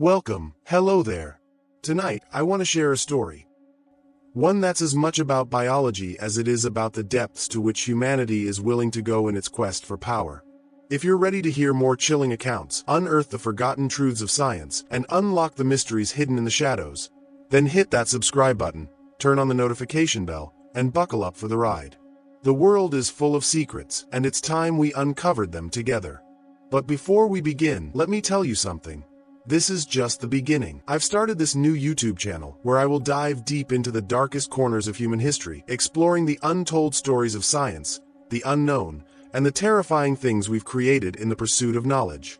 Welcome, hello there. Tonight, I want to share a story. One that's as much about biology as it is about the depths to which humanity is willing to go in its quest for power. If you're ready to hear more chilling accounts, unearth the forgotten truths of science, and unlock the mysteries hidden in the shadows, then hit that subscribe button, turn on the notification bell, and buckle up for the ride. The world is full of secrets, and it's time we uncovered them together. But before we begin, let me tell you something. This is just the beginning. I've started this new YouTube channel where I will dive deep into the darkest corners of human history, exploring the untold stories of science, the unknown, and the terrifying things we've created in the pursuit of knowledge.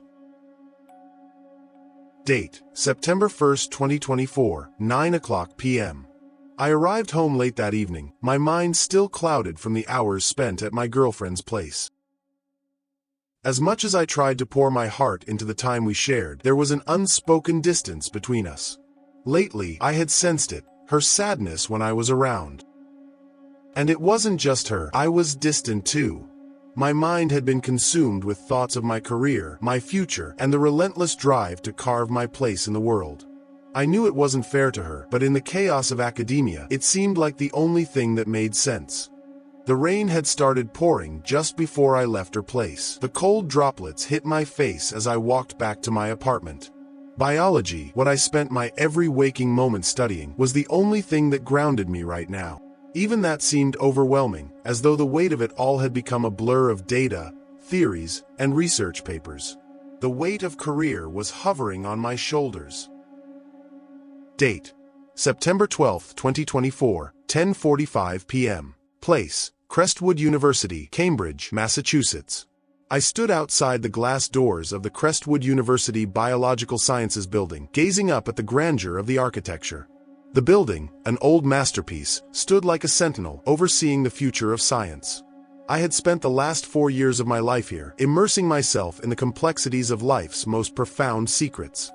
Date: September 1st, 2024, 9:00 p.m. I arrived home late that evening, my mind still clouded from the hours spent at my girlfriend's place. As much as I tried to pour my heart into the time we shared, there was an unspoken distance between us. Lately, I had sensed it, her sadness when I was around. And it wasn't just her, I was distant too. My mind had been consumed with thoughts of my career, my future, and the relentless drive to carve my place in the world. I knew it wasn't fair to her, but in the chaos of academia, it seemed like the only thing that made sense. The rain had started pouring just before I left her place. The cold droplets hit my face as I walked back to my apartment. Biology, what I spent my every waking moment studying, was the only thing that grounded me right now. Even that seemed overwhelming, as though the weight of it all had become a blur of data, theories, and research papers. The weight of career was hovering on my shoulders. Date: September 12, 2024, 10:45 p.m. Place: Crestwood University, Cambridge, Massachusetts. I stood outside the glass doors of the Crestwood University Biological Sciences building, gazing up at the grandeur of the architecture. The building, an old masterpiece, stood like a sentinel, overseeing the future of science. I had spent the last 4 years of my life here, immersing myself in the complexities of life's most profound secrets.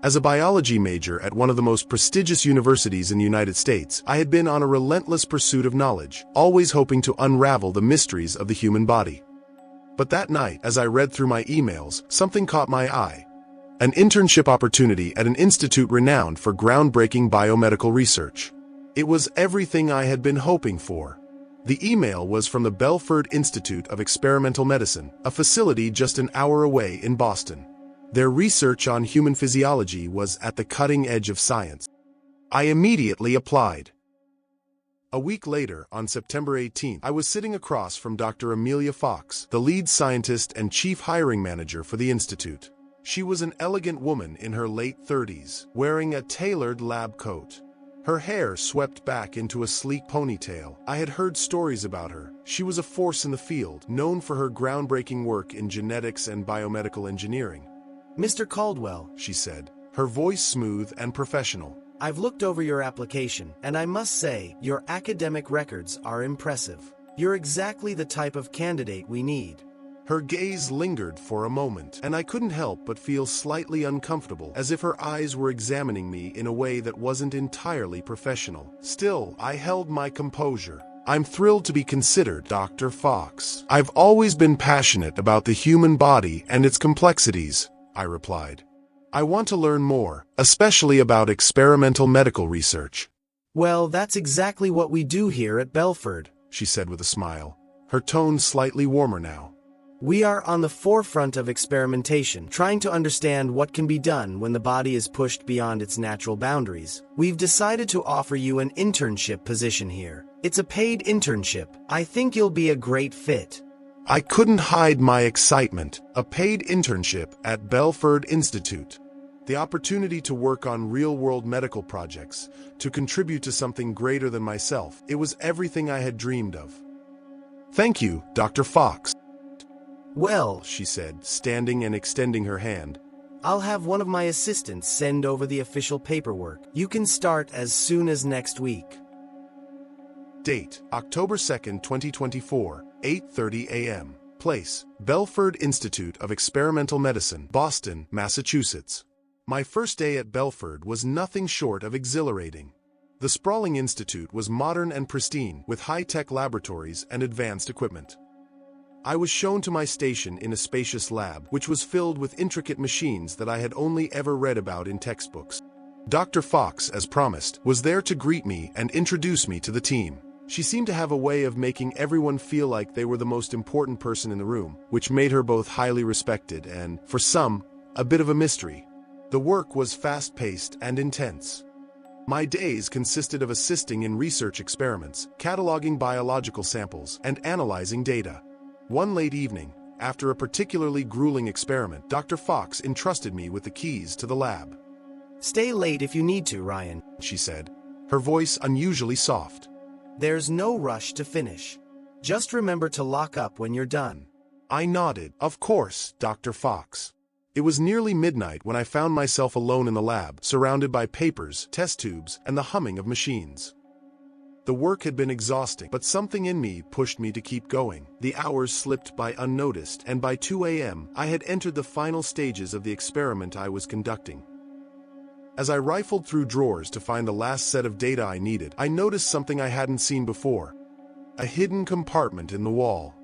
As a biology major at one of the most prestigious universities in the United States, I had been on a relentless pursuit of knowledge, always hoping to unravel the mysteries of the human body. But that night, as I read through my emails, something caught my eye. An internship opportunity at an institute renowned for groundbreaking biomedical research. It was everything I had been hoping for. The email was from the Belford Institute of Experimental Medicine, a facility just an hour away in Boston. Their research on human physiology was at the cutting edge of science. I immediately applied. A week later, on September 18, I was sitting across from Dr. Amelia Fox, the lead scientist and chief hiring manager for the institute. She was an elegant woman in her late 30s, wearing a tailored lab coat. Her hair swept back into a sleek ponytail. I had heard stories about her. She was a force in the field, known for her groundbreaking work in genetics and biomedical engineering. Mr. Caldwell, she said, her voice smooth and professional. I've looked over your application, and I must say, your academic records are impressive. You're exactly the type of candidate we need. Her gaze lingered for a moment, and I couldn't help but feel slightly uncomfortable, as if her eyes were examining me in a way that wasn't entirely professional. Still, I held my composure. I'm thrilled to be considered, Dr. Fox. I've always been passionate about the human body and its complexities, I replied. I want to learn more, especially about experimental medical research. Well, that's exactly what we do here at Belford, she said with a smile, her tone slightly warmer now. We are on the forefront of experimentation, trying to understand what can be done when the body is pushed beyond its natural boundaries. We've decided to offer you an internship position here. It's a paid internship. I think you'll be a great fit. I couldn't hide my excitement. A paid internship at Belford Institute. The opportunity to work on real-world medical projects, to contribute to something greater than myself. It was everything I had dreamed of. Thank you, Dr. Fox. Well, she said, standing and extending her hand. I'll have one of my assistants send over the official paperwork. You can start as soon as next week. Date: October 2nd, 2024, 8:30 a.m. Place: Belford Institute of Experimental Medicine, Boston, Massachusetts. My first day at Belford was nothing short of exhilarating. The sprawling institute was modern and pristine, with high-tech laboratories and advanced equipment. I was shown to my station in a spacious lab, which was filled with intricate machines that I had only ever read about in textbooks. Dr. Fox, as promised, was there to greet me and introduce me to the team. She seemed to have a way of making everyone feel like they were the most important person in the room, which made her both highly respected and, for some, a bit of a mystery. The work was fast-paced and intense. My days consisted of assisting in research experiments, cataloging biological samples, and analyzing data. One late evening, after a particularly grueling experiment, Dr. Fox entrusted me with the keys to the lab. "Stay late if you need to, Ryan," she said, her voice unusually soft. "There's no rush to finish. Just remember to lock up when you're done." I nodded. Of course, Dr. Fox. It was nearly midnight when I found myself alone in the lab, surrounded by papers, test tubes, and the humming of machines. The work had been exhausting, but something in me pushed me to keep going. The hours slipped by unnoticed, and by 2 a.m., I had entered the final stages of the experiment I was conducting. As I rifled through drawers to find the last set of data I needed, I noticed something I hadn't seen before: a hidden compartment in the wall.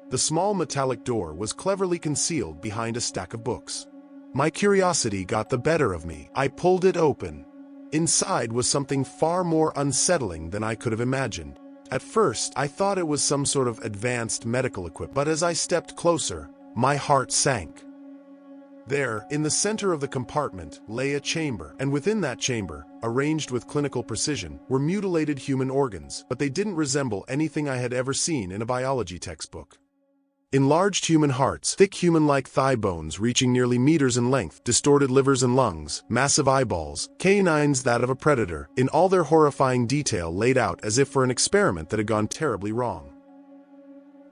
The small metallic door was cleverly concealed behind a stack of books. My curiosity got the better of me. I pulled it open. Inside was something far more unsettling than I could have imagined. At first, I thought it was some sort of advanced medical equipment, but as I stepped closer, my heart sank. There, in the center of the compartment, lay a chamber, and within that chamber, arranged with clinical precision, were mutilated human organs, but they didn't resemble anything I had ever seen in a biology textbook. Enlarged human hearts, thick human-like thigh bones reaching nearly meters in length, distorted livers and lungs, massive eyeballs, canines that of a predator, in all their horrifying detail laid out as if for an experiment that had gone terribly wrong.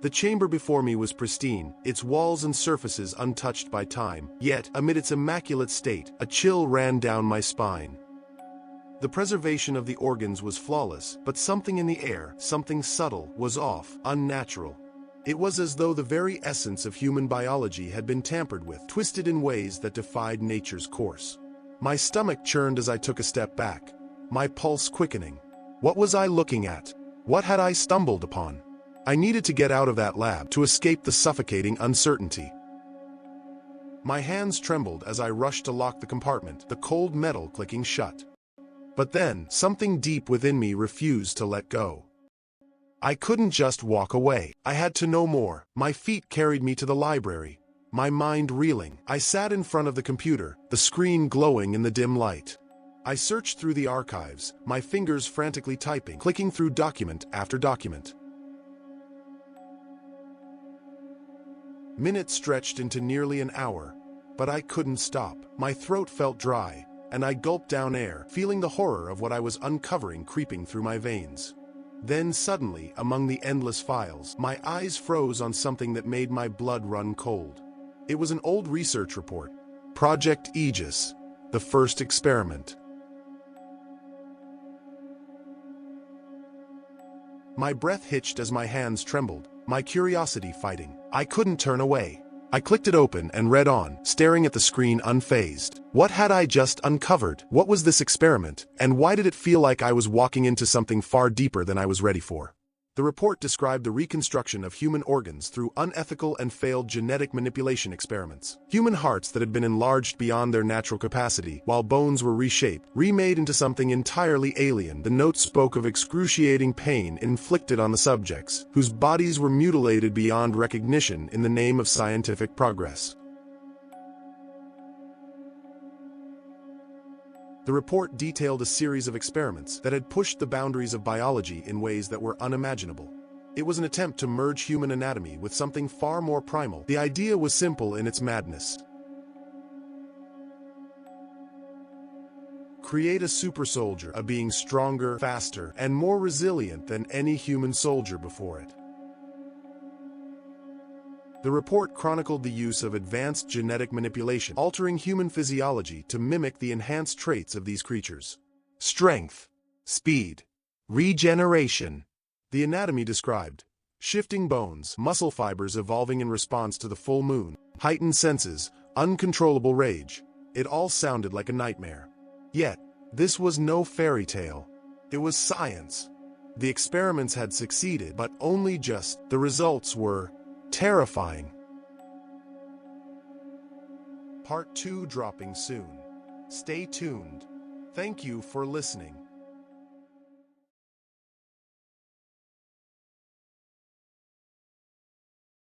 The chamber before me was pristine, its walls and surfaces untouched by time, yet, amid its immaculate state, a chill ran down my spine. The preservation of the organs was flawless, but something in the air, something subtle, was off, unnatural. It was as though the very essence of human biology had been tampered with, twisted in ways that defied nature's course. My stomach churned as I took a step back, my pulse quickening. What was I looking at? What had I stumbled upon? I needed to get out of that lab, to escape the suffocating uncertainty. My hands trembled as I rushed to lock the compartment, the cold metal clicking shut. But then, something deep within me refused to let go. I couldn't just walk away. I had to know more. My feet carried me to the library, my mind reeling. I sat in front of the computer, the screen glowing in the dim light. I searched through the archives, my fingers frantically typing, clicking through document after document. Minutes stretched into nearly an hour, but I couldn't stop. My throat felt dry, and I gulped down air, feeling the horror of what I was uncovering creeping through my veins. Then suddenly, among the endless files, my eyes froze on something that made my blood run cold. It was an old research report. Project Aegis, the first experiment. My breath hitched as my hands trembled, my curiosity fighting. I couldn't turn away. I clicked it open and read on, staring at the screen unfazed. What had I just uncovered? What was this experiment? And why did it feel like I was walking into something far deeper than I was ready for? The report described the reconstruction of human organs through unethical and failed genetic manipulation experiments. Human hearts that had been enlarged beyond their natural capacity, while bones were reshaped, remade into something entirely alien. The note spoke of excruciating pain inflicted on the subjects, whose bodies were mutilated beyond recognition in the name of scientific progress. The report detailed a series of experiments that had pushed the boundaries of biology in ways that were unimaginable. It was an attempt to merge human anatomy with something far more primal. The idea was simple in its madness. Create a super soldier, a being stronger, faster, and more resilient than any human soldier before it. The report chronicled the use of advanced genetic manipulation, altering human physiology to mimic the enhanced traits of these creatures. Strength, speed, regeneration. The anatomy described: shifting bones, muscle fibers evolving in response to the full moon, heightened senses, uncontrollable rage. It all sounded like a nightmare. Yet, this was no fairy tale. It was science. The experiments had succeeded, but only just. The results were Terrifying. Part 2 dropping soon. Stay tuned. Thank you for listening.